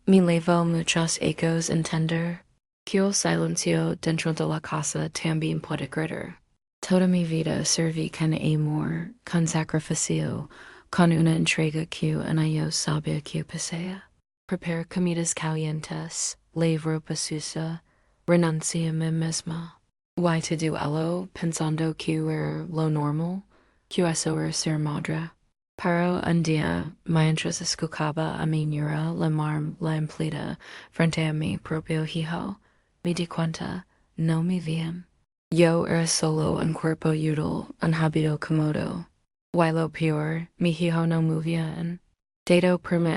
Mi levo muchos ecos entender, que silencio dentro de la casa también puede gritar. Toda mi vida serví con amor, con sacrificio, con una entrega que en ellos sabía que pasea. Prepare comidas calientes, lave ropa sucia, renuncia a mí misma. Why to do ello, pensando que era lo normal, que eso era ser madre. Pero un día, mientras escuchaba a mi Nuera llamar la empleada frente a mi propio hijo, me di cuenta, no me veían. Yo era solo un cuerpo útil, un hábito cómodo. Y lo peor, mi hijo no movía. Dado por mí.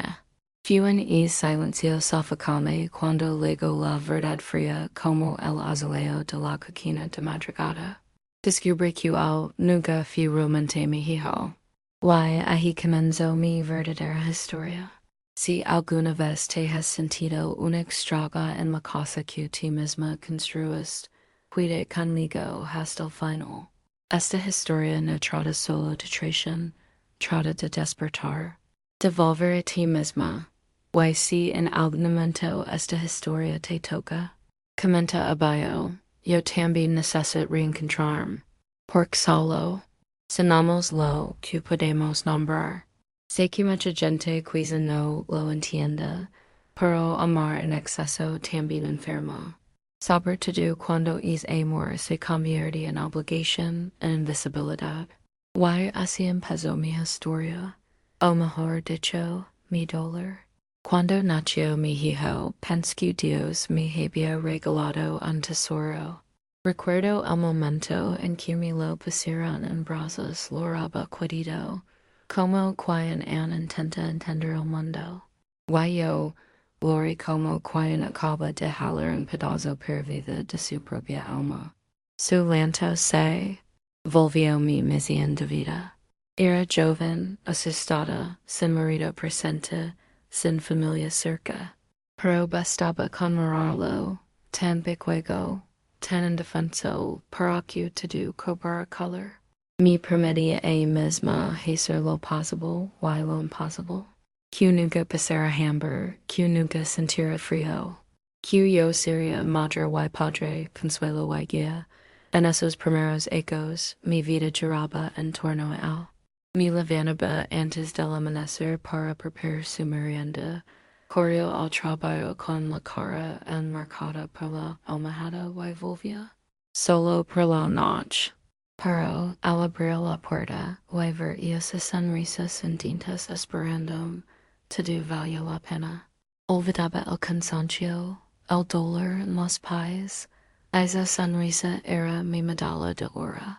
Fuen y silencio sofocame cuando llegó la verdad fría como el azuleo de la cocina de madrugada. Descubrí que nunca fui realmente mi hijo. Y ahí comenzó mi verdadera historia. Si alguna vez te has sentido una extraga en la casa que tú misma construiste, cuide conmigo hasta el final. Esta historia no trata solo de traición, trata de despertar. Devolver a ti misma. Y si en algún momento esta historia te toca, comenta abajo. Yo también necesito reencontrarme. Porque solo, sonamos lo que podemos nombrar. Sé que mucha gente quizá no lo entienda, pero amar en exceso también enferma. Saber todo cuando es amor se convierte en obligación, en invisibilidad. Y así empezó mi historia. O mejor dicho, mi dolor. Cuando nació mi hijo, pensé que Dios me había regalado un tesoro. Recuerdo el momento en que me lo pusieron en brazos, lo raba cuidado, como quien intenta entender el mundo. Y yo, glory como quien acaba de jalar un pedazo perdido de su propia alma. Su lento se volvió mi misión de vida. Era joven, asustada, sin marido presente, sin familia cerca. Pero bastaba con mirarlo, tan pequeño, tan indefenso, para que todo cobrara color. Me permitía a misma hacer lo posible y lo imposible. Que nunca pasara hambre, que nunca sintiera frío. Que yo sería madre y padre, consuelo y guía. En esos primeros ecos, mi vida giraba en torno a él. Me levantaba antes del amanecer para preparar su merienda. Corrió al trabajo con la cara enmarcada por la almohada y volvía. Solo por la noche. Pero al abrir la puerta, y ver esas sonrisas sin dientes esperando, todo valía la pena. Olvidaba el cansancio, el dolor en los pies. Esa sonrisa era mi medalla de oro.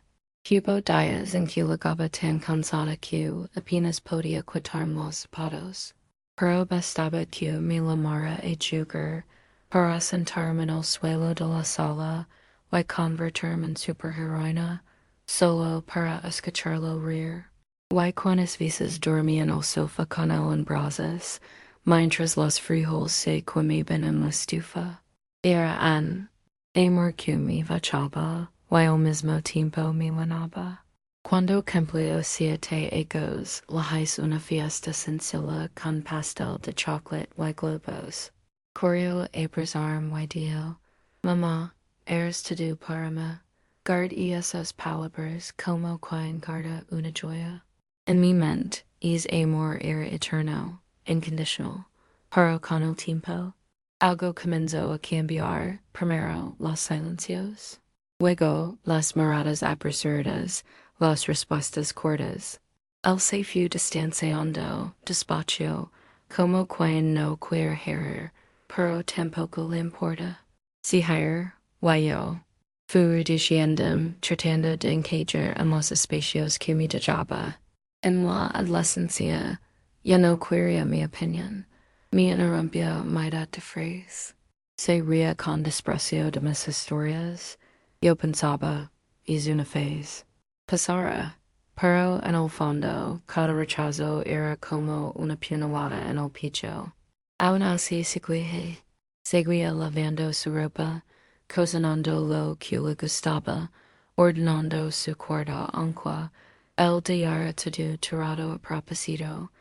Hubo días en que llegaba tan cansada que apenas podía quitarme los zapatos. Pero bastaba que me llamara a jugar para sentarme en el suelo de la sala y convertirme en superheroína, solo para escucharlo reír. Y cuántas veces dormía en el sofá con él en brazos, mientras los frijoles se quemaban en la estufa. Era un amor que me vachaba y al mismo tiempo me llenaba. Cuando cumplió 7 años, le hice una fiesta sencilla con pastel de chocolate y globos. Corrió a abrazarme y dijo, Mamá, eres todo para mí. Guardé esas palabras como quien guarda una joya. En mi mente, ese amor era eterno, incondicional, pero con el tiempo, algo comenzó a cambiar, primero los silencios, luego las miradas absurdas, las respuestas cortas. Él se fue distanciando, despacio, como quien no quiere herir, pero tampoco le importa. Si hire, yo, fui reduciendo, tratando de encajar en los espacios que me dejaba. En la adolescencia, ya no quería mi opinión. Me interrumpió mi edad de frizz. Se ría con desprecio de mis historias. Yo pensaba, es una phase. Pasara, pero en el fondo, cada rechazo era como una puñalada en el pecho. Aún así seguía lavando su ropa, cocinando lo que le gustaba, ordenando su cuarto aunque el diario todo tirado a propósito,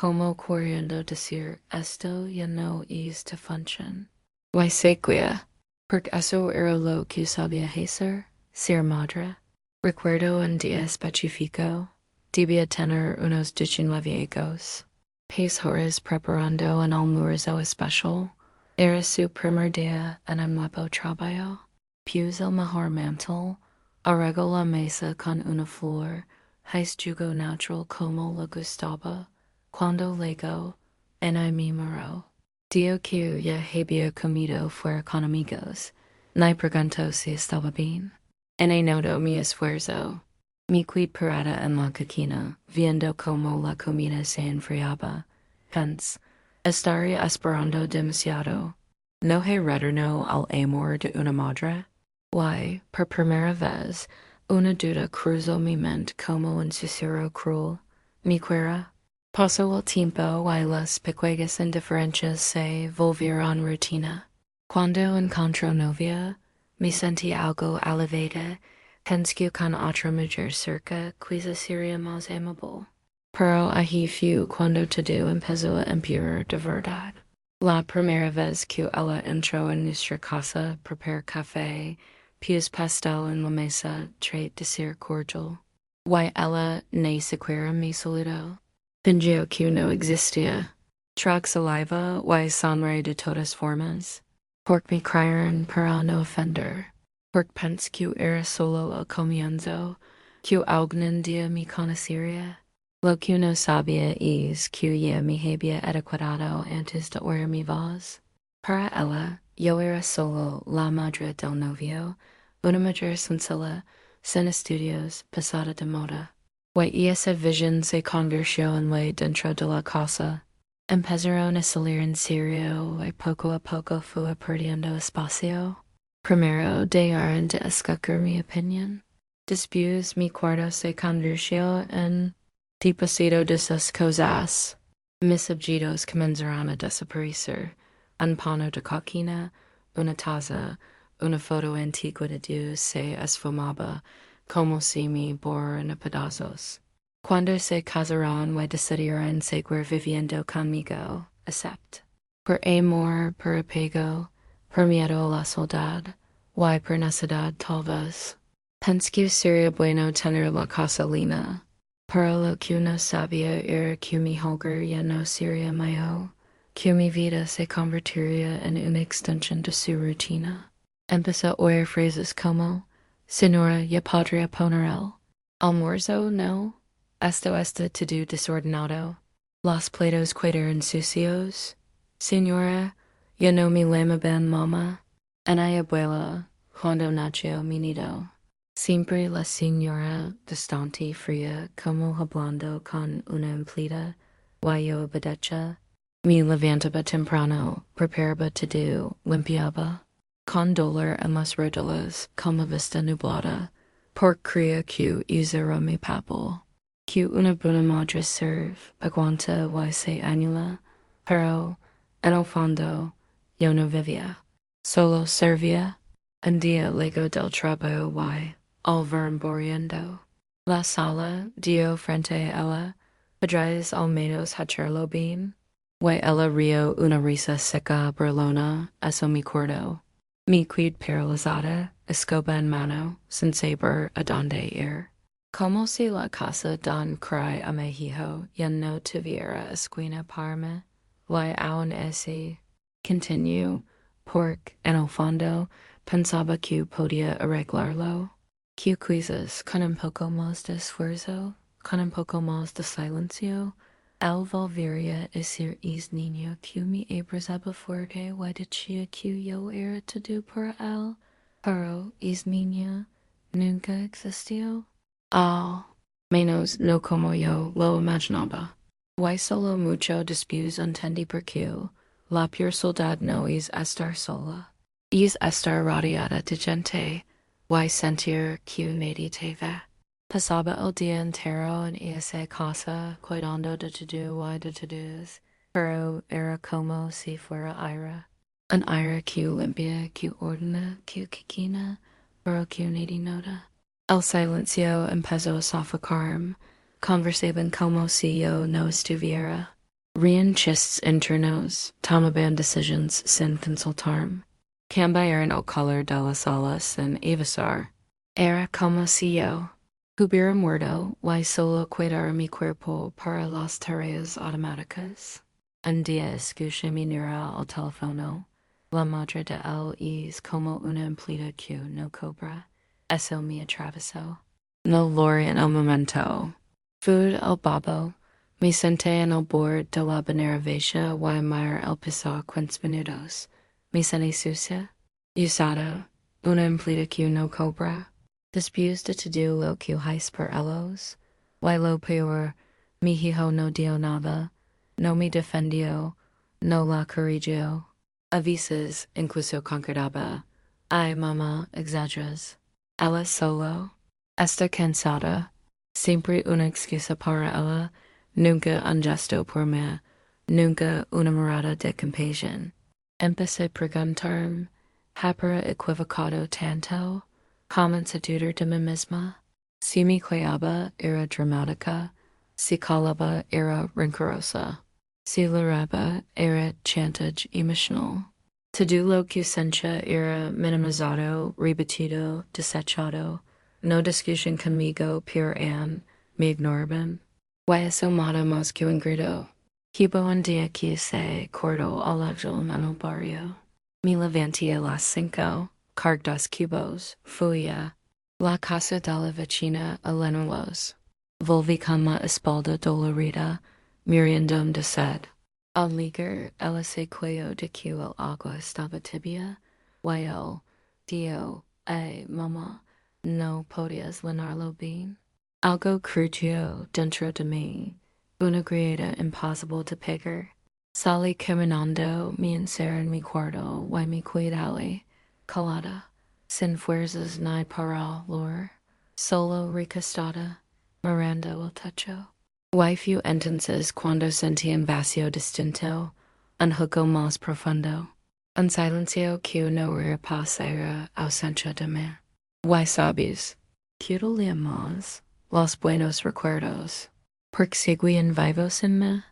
como queriendo decir esto ya no es tu función. Y sequía, porque eso era lo que sabía hacer, ser madre. Recuerdo un día específico, debía tener unos 19 años. 6 horas preparando un almuerzo especial. Era su primer día en un nuevo trabajo. Puse el mejor mantel, arregló la mesa con una flor, hice jugo natural como le gustaba. Cuando llegó, en mi miró. Dio que ya había comido fuera con amigos. Me preguntó si estaba bien. Noto mi esfuerzo. Mi quid parada en la cocina, viendo como la comida se enfriaba. Hence, estaría esperando demasiado. No he retornado al amor de una madre. Why, por primera vez, una duda cruzó mi mente como un susurro cruel. Mi quiera. Pasó el tiempo y las pequeñas indiferencias se volvieron rutina. Cuando encontró novia, me sentí algo aliviada. Pensé con otra mujer cerca, quizá sería más amable. Pero ahí fue cuando todo empezó a empeorar de verdad. La primera vez que ella entró en nuestra casa, preparó café, puso pastel en la mesa, trató de ser cordial. Y ella ni siquiera me saludó. Fingió que no existía. Trago saliva y sonreí de todas formas. Porque me creyeron para no ofender. Porque pensé que era solo el comienzo, que algún día me conocería. Lo que no sabía es que ya me había adecuado antes de oír mi voz. Para ella, yo era solo la madre del novio, una mujer sencilla, sin estudios, pasada de moda. Y esa visión se convirtió en ley dentro de la casa. Empezaron a salir en serio y poco a poco fue perdiendo espacio. Primero dejaron de escuchar mi opinión. Después mi cuarto se convirtió en deposito de esas cosas. Mis objetos comenzaron a desaparecer. Un pano de coquina, una taza, una foto antigua de Dios se esfumaba, como si me borraran a pedazos. Cuando se casaron y decidieron seguir viviendo conmigo, acepto. Por amor, por apego, por miedo a la soledad, y por necesidad tal vez. Pensé que sería bueno tener la casa linda. Pero lo que no sabía era que mi hogar ya no sería mío, que mi vida se convertiría en una extensión de su rutina. Empecé a oír frases como, Señora, ya podría poner el almuerzo, no. Esta todo desordenado. Los platos quedaron sucios. Señora, ya no me lama bien mamá. Ana abuela, cuando nació mi nido. Siempre la señora distante fría como hablando con una empleada. Y yo obedecía. Me levantaba temprano, preparaba todo, limpiaba. Con dolor en las rodillas, como vista nublada. Por creía que usara mi papel. Que una buena madre serve, aguanta y se anula, pero, en el fondo, yo no vivía. Solo servía. Un día llegó del trabajo y, al ver muriendo, la sala dio frente a ella, padres al menos hacerlo bien, y ella rió una risa seca burlona, eso me acuerdo. Mi quid paralizada, escoba en mano, sin saber a dónde ir. Como si la casa don cry a mi hijo ya no tuviera esquina parme, y aún así, continuo, porque en el fondo pensaba que podía arreglarlo. Que quizás con un poco más de esfuerzo, con un poco más de silencio, él volvería a ser es niño que me abrazaba fuerte y decía que yo era todo para él, pero es niño nunca existió. Menos no como yo lo imaginaba. Y solo mucho después entendí por qué la pura soledad no es estar sola. Es estar rodeada de gente, y sentir que meditaba. Pasaba el día entero en esa casa, cuidando de todo y de todos, pero era como si fuera aire. Un aire que limpia, que ordena, que cocina, pero que nadie nota. El silencio empezó a sofocarme. Conversaban como si yo no estuviera. Rien chists internos, tomaban decisions sin consultarm. Cambiaran o color de las alas en avisar. Era como si yo hubiera muerto y solo cuidar mi cuerpo para las tareas automáticas. Un día escuché mi Nuera al teléfono. La madre de él es como una empleada que no cobra. Eso me atravesó. No lore en el momento. Food el babo. Me senté en el bord de la beneravesha y mir el piso 15 minutos. Me sentí sucia, usada, una empleada que no cobra. Después de todo lo que hice por ellos, y lo peor, mi hijo no dio nada, no me defendió, no la corrigió. A veces incluso concordaba. Ay, mamá, exageras. Ella solo. Está cansada. Siempre una excusa para ella. Nunca un gesto por mí. Nunca una mirada de compasión. Empecé a preguntarme, ¿habrá equivocado tanto? Comments a dudar de mí misma. Si mi cuidaba era dramática. Si calaba era rencorosa. Si lloraba era chantage emotional. Todo lo que sentía era minimizado, repetido, desechado. No discusión conmigo, pure Anne, me ignoraban. Y eso mata más que un grito. Hubo un día que se cortó al ángel en el barrio. Me levanté a las 5, cargué 2 cubos, fui a la casa de la vecina a Lenulos. Volví con la espalda dolorida, muriéndome de sed. Al llegar, ella se cuello de que el agua estaba tibia. Y él dijo, mamá, ¿no podías llenarlo bien? Algo crió dentro de mí, una grieta imposible de pegar. Salí caminando, me encerré en mi cuarto y me cuidaba, calada, sin fuerzas ni para hablar, solo recostada, mirando el techo. Y few entonces cuando sentí un vacío distinto, un hueco más profundo, un silencio que no repasara ausencia de mí. Y sabes, que dolía más los buenos recuerdos, porque seguían vivos en mí.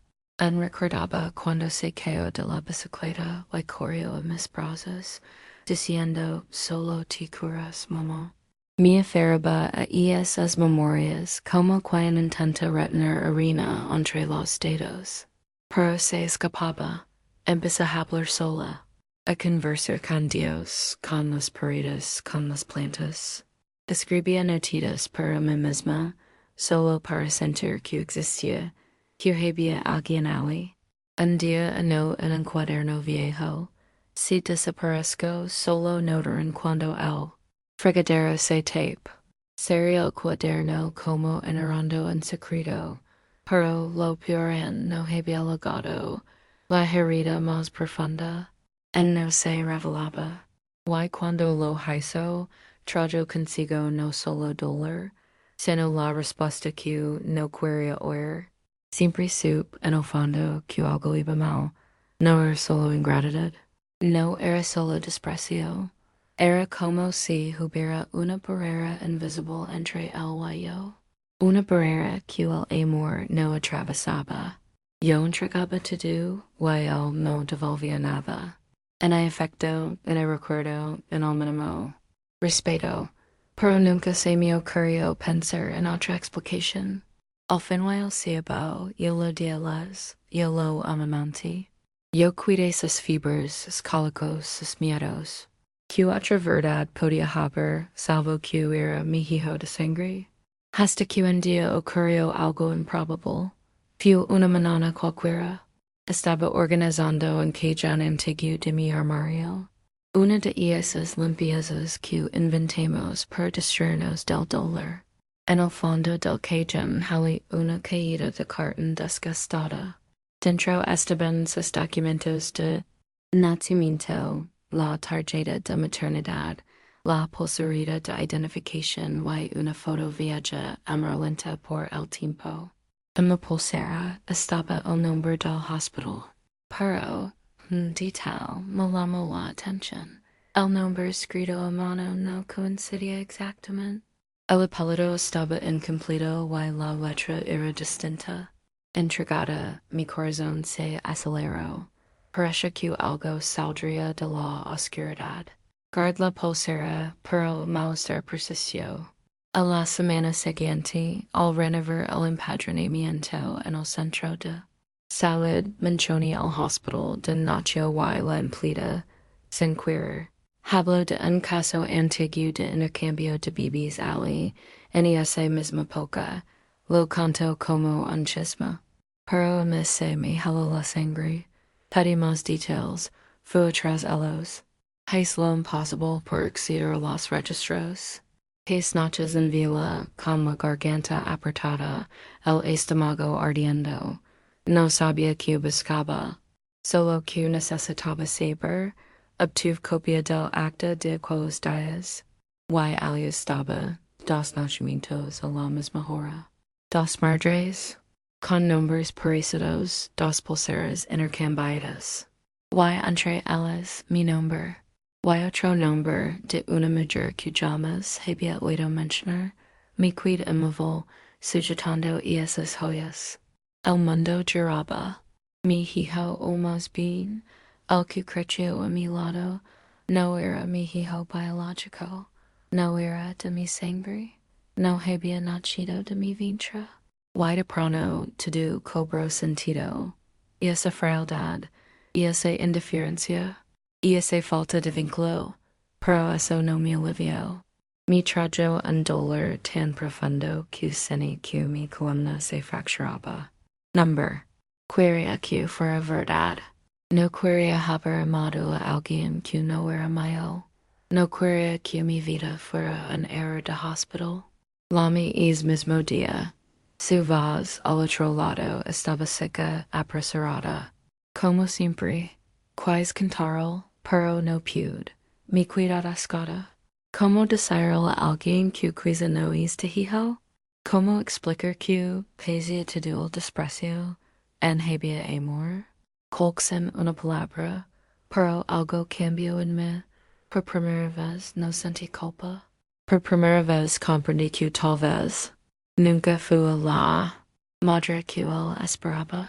Un recordaba cuando se cayó de la bicicleta y corrió a mis brazos, diciendo solo te curas, mamá. Me aferraba a esas memorias como quien intenta retener arena entre los dedos. Pero se escapaba, empecé a hablar sola, a conversar con Dios, con las paredes, con las plantas. Escribía notitas para mí misma, solo para sentir que existía, que había alguien allí. Un día anoté en un cuaderno viejo, si desaparezco solo notarán cuando él fregadero se tape. Sería el cuaderno como enarrando en secreto, pero lo peor no había llegado, la herida más profunda, en no se revelaba. Y cuando lo hizo, trajo consigo no solo dolor, sino la respuesta que no quería oír. Siempre supe en el fondo que algo iba mal. No era solo ingratitud, no era solo desprecio. Era como si hubiera una barrera invisible entre él y yo. Una barrera que el amor no atravesaba. Yo entregaba todo y él no devolvía nada. En el afecto, en el recuerdo, en el mínimo respeto. Pero nunca se me ocurrió pensar en otra explicación. Al fin y al cabo, yo lo di a las, yo lo amamanté. Yo cuidé sus fibras, sus cólicos, sus miedos. ¿Qué otra verdad podía haber, salvo que era mi hijo de sangre? Hasta que un día ocurrió algo improbable. Fue una mañana cualquiera. Estaba organizando un cajón antiguo de mi armario. Una de esas limpiezas que inventamos para distraernos del dolor. En el fondo del cajón había una caída de cartón desgastada. Dentro estaban sus documentos de nacimiento, la tarjeta de maternidad, la pulserita de identificación y una foto vieja amarillenta por el tiempo. En la pulsera estaba el nombre del hospital. Pero un detalle me llamó la atención. El nombre escrito a mano no coincidía exactamente. El apellido estaba incompleto y la letra era distinta. Intrigada, mi corazón se aceleró. Parece que algo saldría de la oscuridad. Guard la pulsera, pero Mauser persistió. A la semana siguiente, al renovar el empadronamiento en el centro de salud, mencioné al hospital de Nacho y la empleada, Siquiera. Hablo de un caso antiguo de intercambio de bebés ali, en esa misma época, lo canto como un chisme. Pero a mí se me heló la sangre. Pedí más details, fue tras ellos. Hice lo imposible por acceder a los registros. Seis noches en vela, con la garganta apretada, el estómago ardiendo. No sabía que buscaba, solo que necesitaba saber. Obtuve copia del acta de aquellos días. Y allí estaba, dos nacimientos a la misma hora. Dos madres, con nombres parecidos, dos pulseras intercambiadas. Y entre ellas mi nombre. Y otro nombre de una mujer que jamás había oído mencionar, mi quid imóvil, sujetando esas joyas. El mundo giraba. Mi hijo, o más bien, el que creció a mi lado, no era mi hijo biológico, no era de mi sangre, no había nacido de mi vientre. Y de pronto todo cobró sentido, y esa frialdad, y esa indiferencia, y esa falta de vínculo, pero eso no me alivió. Me trajo un dolor tan profundo que sentí que mi columna se fracturaba. Number. Quería que fuera verdad. No quería haber amado a alguien que no era mío. No quería que mi vida fuera un error de hospital. La mismo día. Su voz al otro lado estaba seca, apresurada. Como siempre. Quais cantaron, pero no pude. Mi cuidado escada. ¿Cómo decirle a alguien que quizá no es de hijo? ¿Cómo explicar que, pese a todo el desprecio, en había amor? Colxem una palabra, pero algo cambió en mí. Por primera vez no sentí culpa. Por primera vez comprendí que tal vez nunca fue la madre que él esperaba.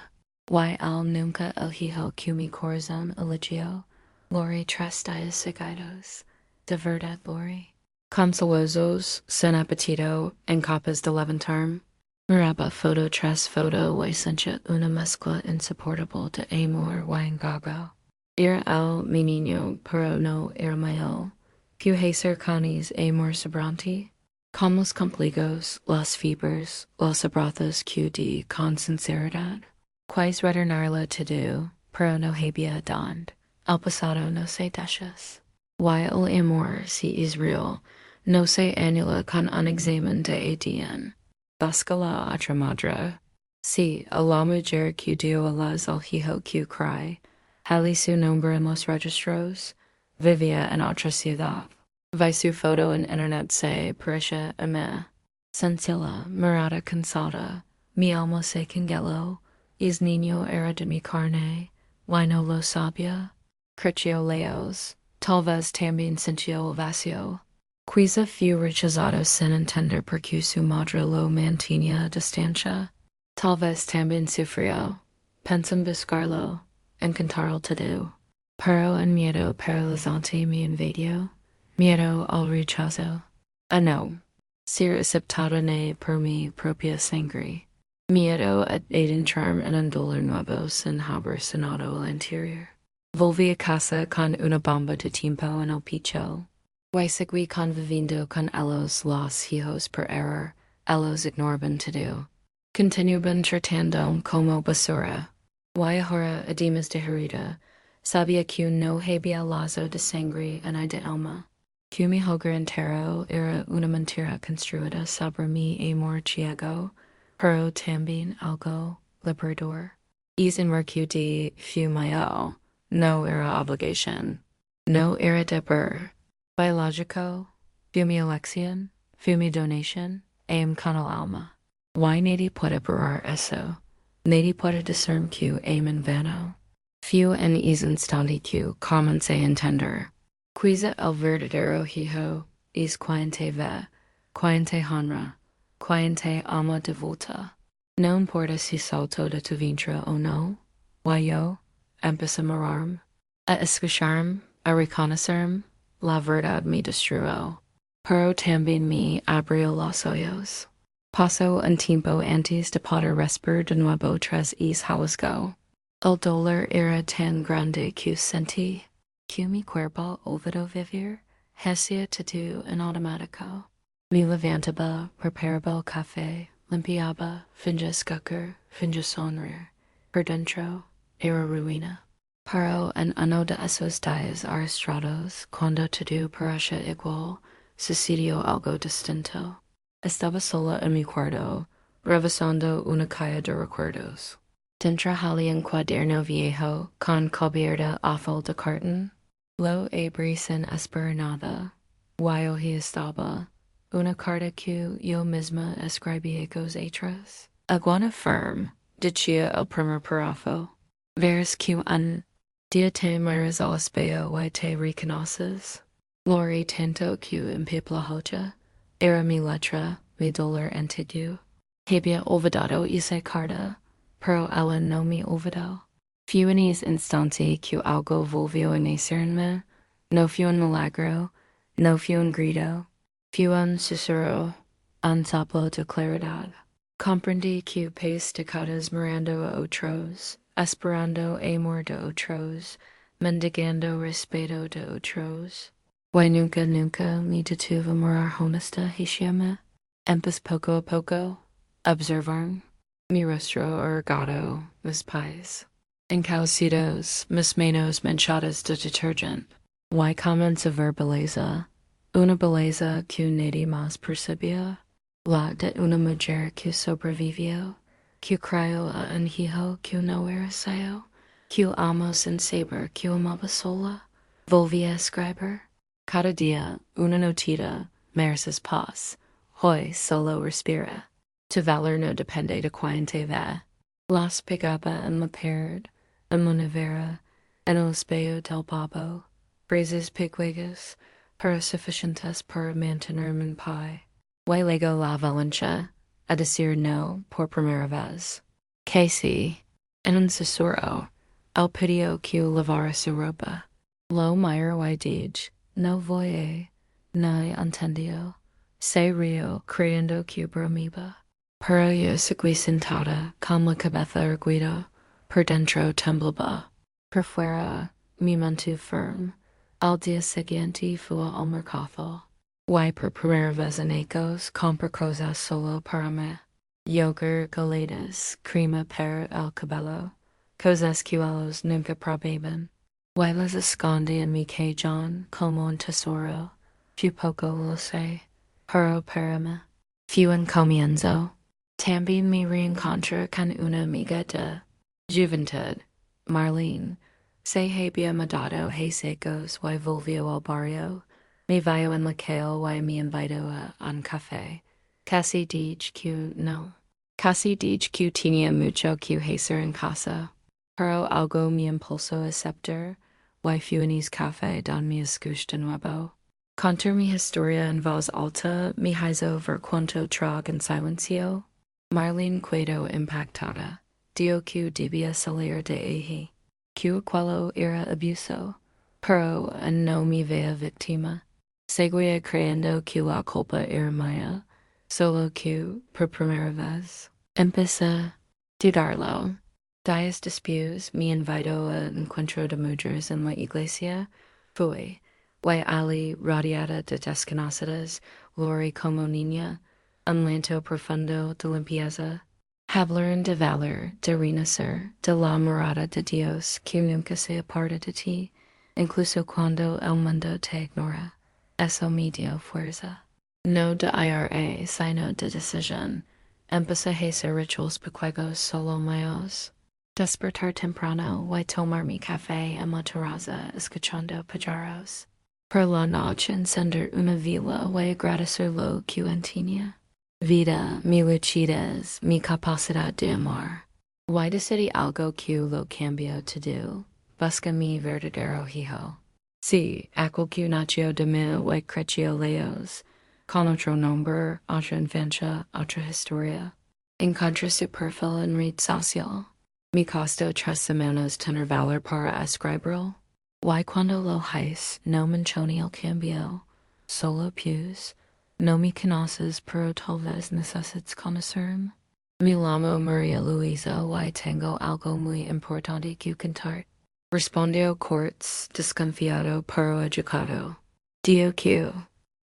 Y él nunca el hijo que mi corazón eligió. Lori 3 días seguidos. De verdad, Lori. Consuelos, sin apetito, incapaz de levantarme. Miraba foto tras foto y sentía una mezcla insoportable de amor y engago. Era él mi niño, pero no era mío. Pude ser canis amor sobrante. Con los compligos, las fibras, los abrazos que di con sinceridad. Quais retornarla todo, pero no había dónde. El pasado no se dejas. Y el amor, si es real, no se anula con un examen de ADN. Búscala a otra madre. Sí, a la mujer que dio a luz al hijo que cry. Halí su nombre en los registros. Vivía en otra ciudad. Vi su foto en internet se parecía a mí. Sencilla, mirada cansada. Mi alma se congeló. Es niño era de mi carne. Y no lo sabía. Creció lejos. Tal vez también sintió el vacío. Quizá fue rechazado sin entender por qué su madre lo mantenía a distancia. Tal vez también sufrió. Pensé en buscarlo, encontrarlo todo. Pero un miedo paralizante me invadió. Miedo al rechazo. A no. Ser aceptado ne por mi propia sangre. Miedo a adentrarme en un dolor nuevo sin haber sanado el interior. Volví a casa con una bomba de tiempo en el pecho. Y seguí conviviendo con ellos los hijos por error. Ellos ignoraban todo. Continuaban tratando como basura. Y ahora, además de herida, sabía que no había lazo de sangre en el alma. Que mi hogar entero era una mentira construida sobre mi amor ciego, pero también algo liberador. Es en que de fue mío. No era obligación. No era deber. Biológico. Fue mi elección. Fue mi donación. Am con el alma. Y nadie puede borrar eso. Nadie puede decir que am en vano. Fue en ese instante que comencé a entender. Quizá el verdadero hijo es quien te ve, quien te honra, quien te ama de vuelta. No importa si salto de tu vientre o no. Why yo, empecé a mirarme, a escucharme, a reconocerme, la verdad me destruyó. Pero también me abrió los ojos. Paso un tiempo antes de poder respirar de nuevo tras go. El dolor era tan grande que sentí que mi cuerpo olvidó vivir, hacía todo en automático. Me levantaba, preparaba el café, limpiaba, fingía escuchar, fingía sonreír. Por dentro era ruina. Pero en uno de esos días arrastrados, cuando todo parecía igual, sucedió algo distinto. Estaba sola en mi cuarto, revisando una caja de recuerdos. Dentro halía un cuaderno viejo con cubierta azul de cartón. Lo abrí sin esperar nada. Guayo estaba. Una carta que yo misma escribí con letras. Aguana firm, decía el primer párrafo. Verás que un día te miras al espejo y te reconoces. Lori tanto que en la hoja. Era mi letra, mi dolor antiguo. Había olvidado esa carta, pero ella no me olvidó. Fue en ese instante que algo volvió a nacer en mí. No fue un milagro, no fue un grito, fue un susurro, un soplo de claridad. Comprendí que pestacadas mirando a otros, esperando amor de otros, mendigando respeto de otros. Y nunca me detuve a mirar honestamente. Empecé poco a poco, observar mi rostro arrugado, mis pies encalcidos, mis manos manchadas de detergente. Y comencé a ver belleza, una belleza que nadie más percibía, la de una mujer que sobrevivió, que crió a un hijo que no era suyo, que amó sin saber que amaba sola. Volví a escribir. Cada día una notita, mereces paz. Hoy solo respira. Tu valor no depende de cuán te ve. Las pegaba en la pared, en la nevera, en el espejo del babo. Phrases pequeñas, pero suficientes para mantenerme en pie. Y luego la valencia a decir no por primera vez. Que sí, en un susurro, el pidió que lavara su ropa. Lo miro y dije, no voy, ni entendió. Se rió creyendo que bromeaba. Pero yo seguí sentada con la cabeza erguida, por dentro temblaba. Por fuera, mi mente firme. Al día siguiente fue al mercado. Y por primera vez en ecos compré cosas solo para mí. Yogurt, galetas, crema para el cabello. Cosas que ellos nunca probaban. Y las escondí en mi cajón como un tesoro. Fue poco lo sé, pero para mí. Fue un comienzo. También me reencontré con una amiga de juventud, Marlene. Se había mudado hace secos y volvió al barrio. Me vio en la calle y me invitó a un café. Casi dije que no. Casi dije que tenía mucho que hacer en casa. Pero algo me impulsó a aceptar y fui en ese café donde me escuché de nuevo. Contar mi historia en voz alta me hizo ver cuánto trago en silencio. Marlene quedó impactada. Dijo que debía salir de allí. Que aquello era abuso. Pero no me veía víctima. Seguía creyendo que la culpa era mía. Solo que, por primera vez, empecé a dudarlo. Días después me invitó a encuentro de mujeres en la iglesia. Fui. Y Ali, rodeada de desconocidas, Lori como niña, un lento profundo de limpieza. Hablaron de valor, de renacer, de la morada de Dios que nunca se aparta de ti, incluso cuando el mundo te ignora. Eso me dio fuerza. No de IRA, sino de decisión. Empecé a hacer rituals pequeños solo míos. Despertar temprano y tomar mi café en la terraza escuchando pajaros. Por la noche encender una vela y agradecer lo que tenía. Vida, mi lucidez, mi capacidad de amar. Y decidí algo que lo cambió todo. Busca mi verdadero hijo. Sí, aquel que nació de mí y creció lejos. Con otro nombre, otra infancia, otra historia. En contra su perfil en red social. Mi costo tres semanas tener valor para escribirlo. Y cuando lo hice, no mencioné el cambio. Solo pues, no me conoces, pero tal vez necesites conocerme. Me llamo María Luisa y tengo algo muy importante que contar. Respondió Quartz, desconfiado pero educado. Dio que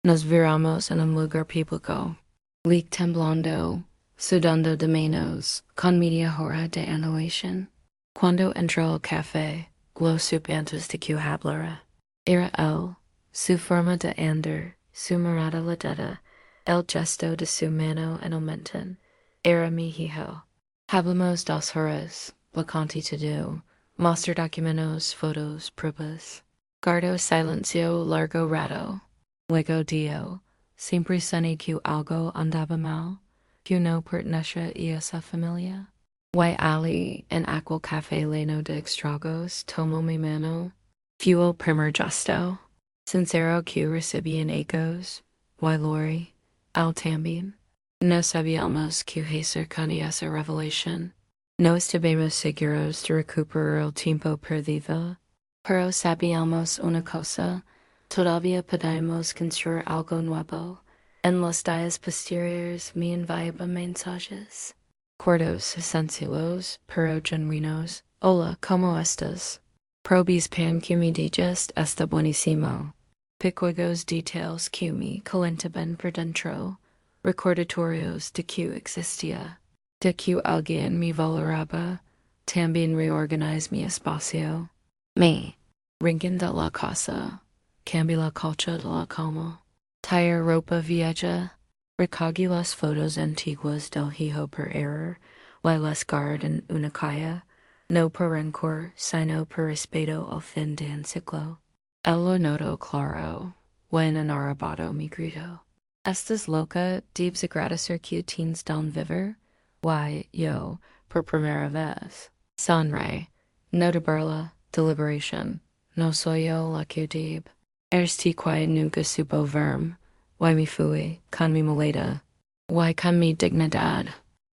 nos viramos en un lugar público. Leak temblando, sudando de manos, con media hora de anulación. Cuando entró al café, lo supe antes de que hablara. Era él, su forma de andar, su mirada ladeta, el gesto de su mano en el mentón. Era mi hijo. Hablamos 2 horas, bastante todo. Mostrar documentos, fotos, pruebas. Guardó silencio largo rato. Luego dio, siempre soné que algo andaba mal, que no pertenecía a esa familia. Y Ali, en aquel café lleno de extragos, tomó mi mano. Fue el primer gesto. Sincero que recibían ecos. Y Lori, al también. No sabíamos que hacer con esa revelación. No estábamos seguros de recuperar el tiempo perdido. Pero sabíamos una cosa. Todavía podemos construir algo nuevo. En los días posteriores me enviaba mensajes. Cortos, sencillos, pero genuinos. Hola, ¿cómo estás? Probis pan que me digas está buenísimo. Pequeños details que me calentaban por dentro. Recordatorios de que existía. De que alguien me valoraba. También reorganize mi espacio. Me. Rinken de la casa. Cambié la colcha de la cama. Tire ropa vieja. Recogí las fotos antiguas del hijo por error. Y las guardé en una caja. No por rencor, sino por respeto al fin de ciclo. El lo noto claro. Y en enarrabado mi grito. ¿Estás loca? Debes agradecer que tienes don vivir? Why, yo, por primera vez. Sonríe. No de burla, deliberation. No soy yo la que deb. Eres ti que nunca supo verme. Why me fui, con mi muleta. Why con mi dignidad.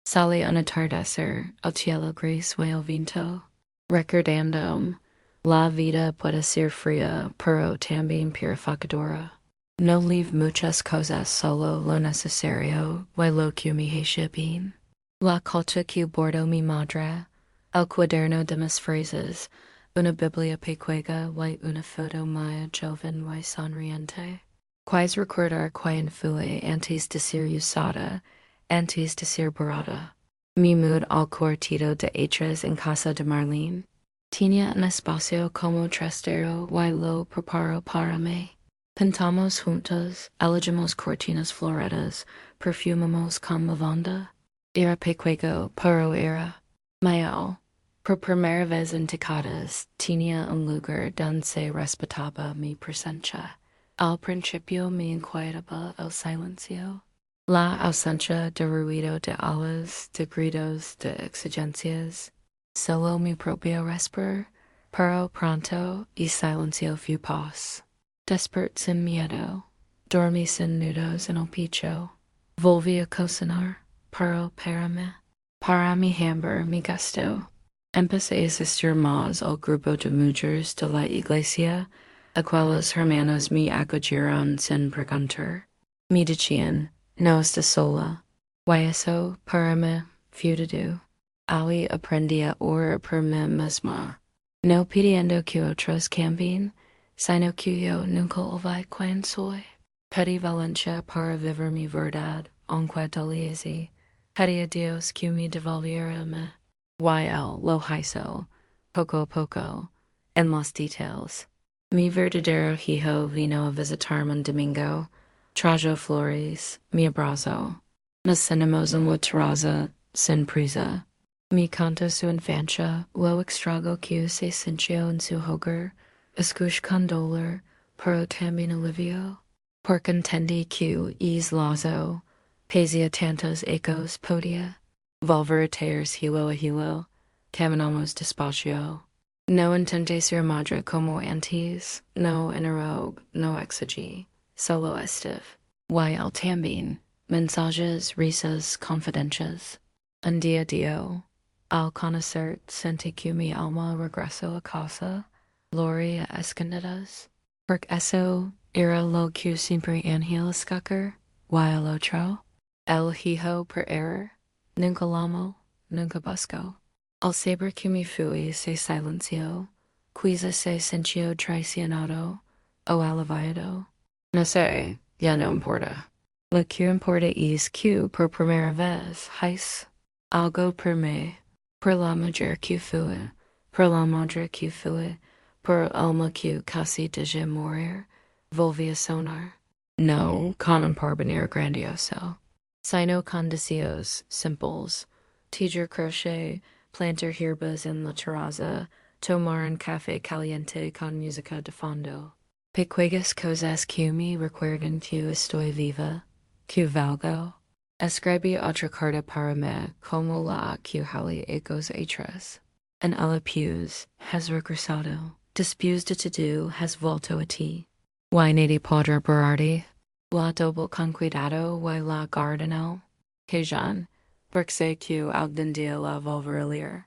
Salí un atardecer, el cielo gris y el viento. Recordando, la vida puede ser fría, pero también purificadora. No leave muchas cosas, solo lo necesario, y lo que me hace bien. La colcha que bordo mi madre, el cuaderno de mis frases, una biblia pequeña y una foto mía joven y sonriente. Quais recordar quien fui antes de ser usada, antes de ser borrada. Mi mood al cortido de hechas en casa de Marlene. Tenía un espacio como trastero y lo preparo para mí. Pintamos juntos, elegimos cortinas floredas, perfumamos con lavanda. Era pequeño, pero era mío. Por primera vez en décadas, tenía un lugar donde se respetaba mi presencia. Al principio me inquietaba el silencio. La ausencia de ruido de alas, de gritos, de exigencias. Solo mi propio respirar, pero pronto el silencio fue paz. Desperté sin miedo. Dormí sin nudos en el pecho. Volví a cocinar, pero para mi hambre, mi gasto. Empecé a asistir más al grupo de mujeres de la iglesia, a cuales hermanos me acogieron sin preguntar. Me decían, no estás sola. Y eso, para mí, fue todo. Ali aprendí a orar por mí misma. No pidiendo que otros cambien, sino que yo nunca olvidé quién soy. Pedí valencia para vivir mi verdad, aunque doliese. Pedí a Dios que me devolviera a mí. Y él lo hizo, poco a poco, en los detalles. Mi verdadero hijo vino a visitarme un domingo. Trajo flores, me abrazó. Nos cenamos en la terraza, sin prisa. Me contó su infancia, lo extraño que se sintió en su hogar. Escuché con dolor, pero también alivio. Porque entendí que es lazo, pese a tantos ecos podía. Volver a tears hilo a hilo, caminamos despacio. No intenté ser madre como antes, no interrogue, no exigí, solo estive. Y él también, mensajes, risas, confidencias. Un día dio, al conocer sentí que mi alma regresó a casa, Lori a escondidas, porque eso era lo que siempre anhelaba, y el otro, el hijo por error, nunca llamó, nunca buscó. Al saber que mi fui se silenció, quizá se sintió traicionado o aliviado. No sé, ya no importa. Lo que importa es que por primera vez hice algo por mí, por la mujer que fui, por la madre que fui, por el alma que casi dejé morir, volví a sonar. No con un porvenir grandioso, sino con deseos simples, tejer crochet, plantar hierbas en la terraza, tomar un café caliente con música de fondo. Pequeñas cosas que me recuerdan que estoy viva, que valgo. Escribí otra carta para mí como la que Halley ecos atrás. En el pius has regresado, después de todo has vuelto a ti. Y nadie podrá borrarte. La doble con cuidado y la guardaré. Que Jean, porque sé que algún día la volveré a leer.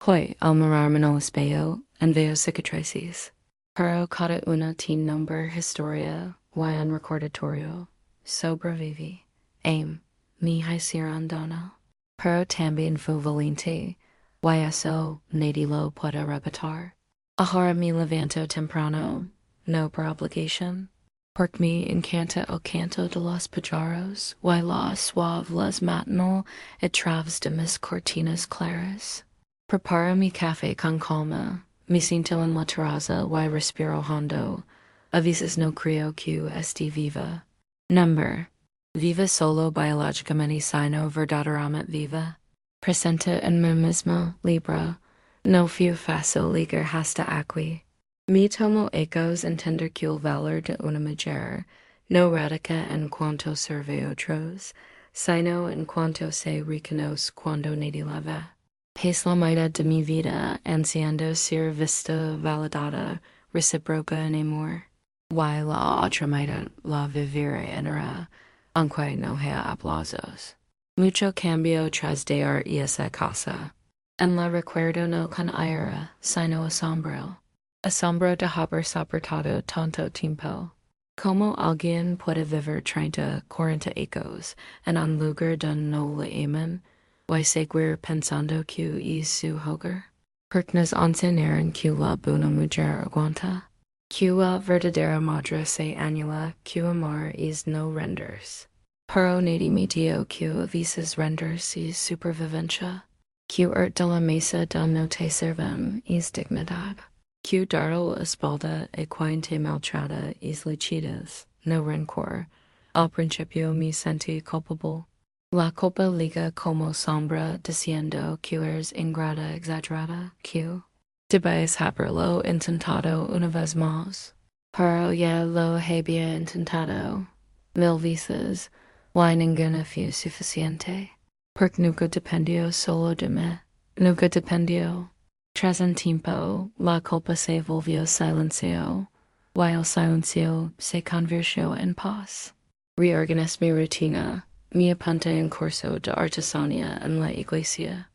Hoy al mirarme en el espejo en veo cicatrices. Pero cada una tiene nombre, historia, y un recordatorio. Sobreviví. Aim, mi hicieron daño. Pero también fue valiente, y eso nadie lo puede repetir. Ahora me levanto temprano, no por obligación, porque me encanta el canto de los pájaros, y la suave luz matinal a través de mis cortinas claras. Preparo mi café con calma, me siento en la terraza y respiro hondo. A veces no creo que esté viva. Number. Viva solo biológicamente sino verdaderamente viva. Presente en mí misma, libra. No fue fácil llegar hasta aquí. Me tomo ecos entender que el valor de una mujer no radica en cuanto sirve otros, sino en cuanto se reconoce cuando nadie la ve. Pace la mitad de mi vida ansiando ser vista, validada, recíproca en amor. Y la otra mitad la viviré en era, aunque no haya aplausos. Mucho cambio tras dejar esa casa. En la recuerdo no con ira, sino asombro. Asombro de haber soportado tanto tiempo. Como alguien puede vivir 30, 40 ecos en un lugar donde no le aman, y seguir pensando que es su hogar? Porque nos enseñaron que la buena mujer aguanta, que la verdadera madre se anula, que amor es no renders. Pero nadie me dijo que a veces renders es supervivencia, que de la mesa donde no te sirven es dignidad, que dar la espalda a quien te maltrata es lechidas, no rencor. Al principio me sentí culpable. La culpa liga como sombra diciendo que eres ingrata exagerada, que debes haberlo intentado una vez más. Pero ya lo había intentado 1000 veces, y ninguna fue suficiente. Porque nunca dependió solo de mí, nunca dependió. Tras un tiempo, la culpa se volvió silencio, y el silencio se convirtió en paz. Reorganicé mi rutina. Me apunté en curso de artesanía en la iglesia.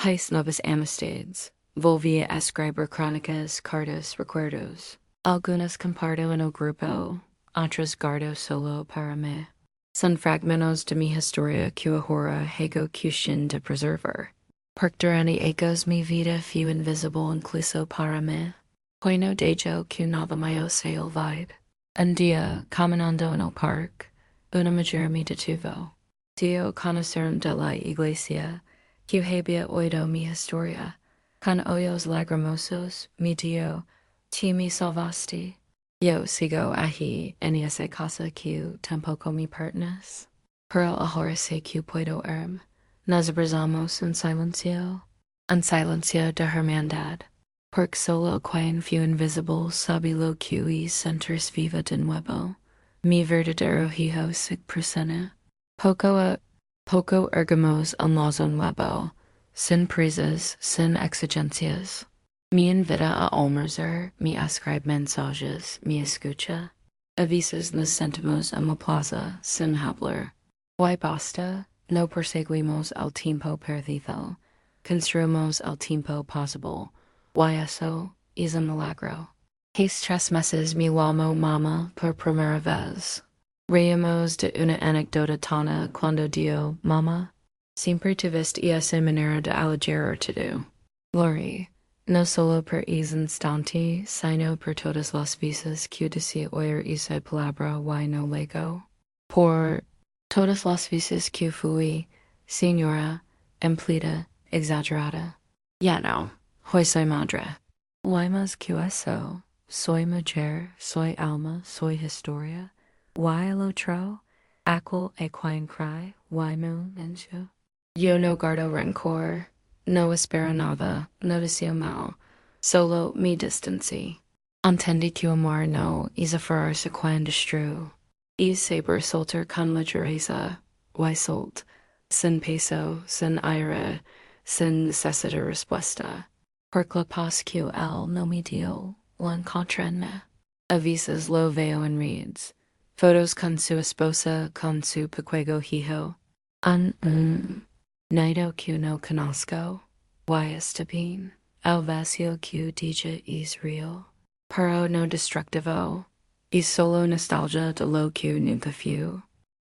Hice nuevas amistades. Volví a escribir crónicas, cartas, recuerdos. Algunas comparto en el grupo, otras guardo solo para mí. Son fragmentos de mi historia que ahora hago cuestión de preservar. Porque durante ecos mi vida fue invisible incluso para mí. Hoy no dejo que nada mío se olvide. Un día, caminando en el parque, una mujer me detuvo. Dio conocer de la iglesia, que había oído mi historia. Con ojos lagrimosos, me dio, ti me salvaste. Yo sigo aquí en esa casa que tampoco me pertenece. Pero ahora sé que puedo irme. Nos abrazamos en silencio de hermandad. Porque solo quien fue invisible sabe lo que es sentirse viva de nuevo. Mi verdadero hijo se presenta. Poco ergamos en lazo nuevo, sin prisas, sin exigencias. Me invita a almorzar, me escribe mensajes, me escucha. A veces nos sentimos en la plaza, sin hablar. Y basta, No perseguimos el tiempo perdido. Construimos el tiempo possible. Y eso es un milagro. Hace 3 meses mi llamo mama por primera vez. Reímos de una anécdota tana cuando dio mama. Siempre tuviste esa manera de alejar todo. Lori, no solo por ese instante, sino por todas las veces que decía oír esa palabra y no lego. Por todas las veces que fui, señora, empleada, exagerada. Ya no, hoy soy madre. Y más que eso, soy mujer, soy alma, soy historia. Y el otro, aquel a quien cry, y silencio. Yo no guardo rencor, no espero nada, no deseo mal, solo mi distancia. Entendí que amor no es aferrarse quien destrue. Es saber soltar con ligereza, y solt, sin peso, sin ira, sin necesidad de respuesta. Porque la paz que él no me dio, la encontré en mí. A veces lo veo en redes. Fotos con su esposa, con su pequeño hijo. Nido que no conozco. Y está bien. El vacío que dije es real. Pero no destructivo. Es solo nostalgia de lo que nunca fui.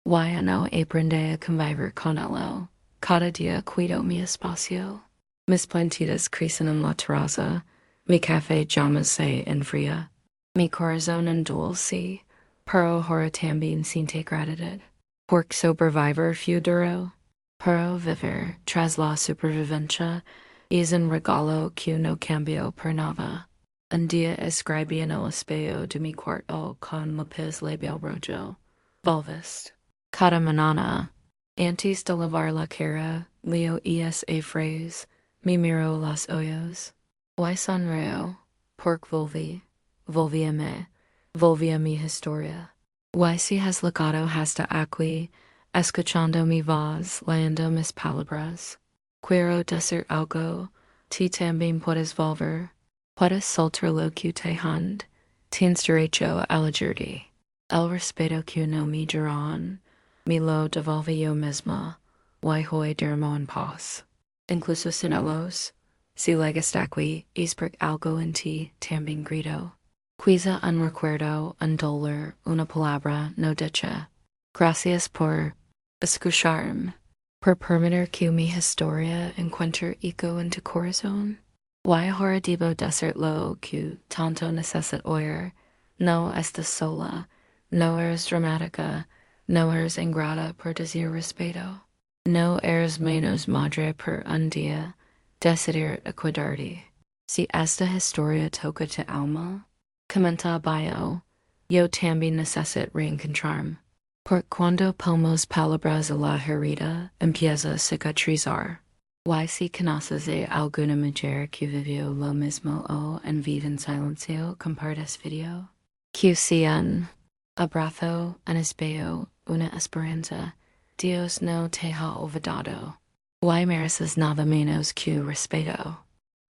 Y no aprendí a convivir con él. Cada día cuido mi espacio. Mis plantitas crecen en la terraza. Mi café llama se enfría. Mi corazón endulce. Pero ahora también siente gratitud. Porque sobrevivir fue duro. Pero vivir tras la supervivencia es un regalo que no cambio por nada. Un día escribí en el espejo de mi cuarto con lápiz labial rojo. Volviste. Cada mañana, antes de lavar la cara, leo esa frase, me miro los ojos. Y sonrío, porque volví a mí, volví a mi historia. Y si has llegado hasta aquí, escuchando mi voz, leyendo mis palabras. Quiero decir algo, tú también puedes volver. Puedes soltar lo que te hand. Tienes derecho a elegirte. El respeto que no me dieron, me lo devolví yo misma. Y hoy duermo en paz. Incluso sin ellos, si llegaste aquí, es porque algo en ti también gritó. Quizá un recuerdo, un dolor, una palabra no dicha. Gracias por escucharme, por permitir que mi historia encuentre eco en tu corazón. Y ahora debo decir lo que tanto necesito oír. No estás sola, no eres dramática, no eres ingrata por decir respeto. No eres menos madre por un día decidir cuidarte. Si esta historia toca tu alma, comenta abajo. Yo también necesito reencontrarme. Porque cuando ponemos palabras a la herida, empieza a cicatrizar. Y si conoces a alguna mujer que vivió lo mismo o en vive en silencio, compartas video. Que sean abrazo, un espejo, una esperanza. Dios no te ha olvidado. Y mereces nada menos que respeto.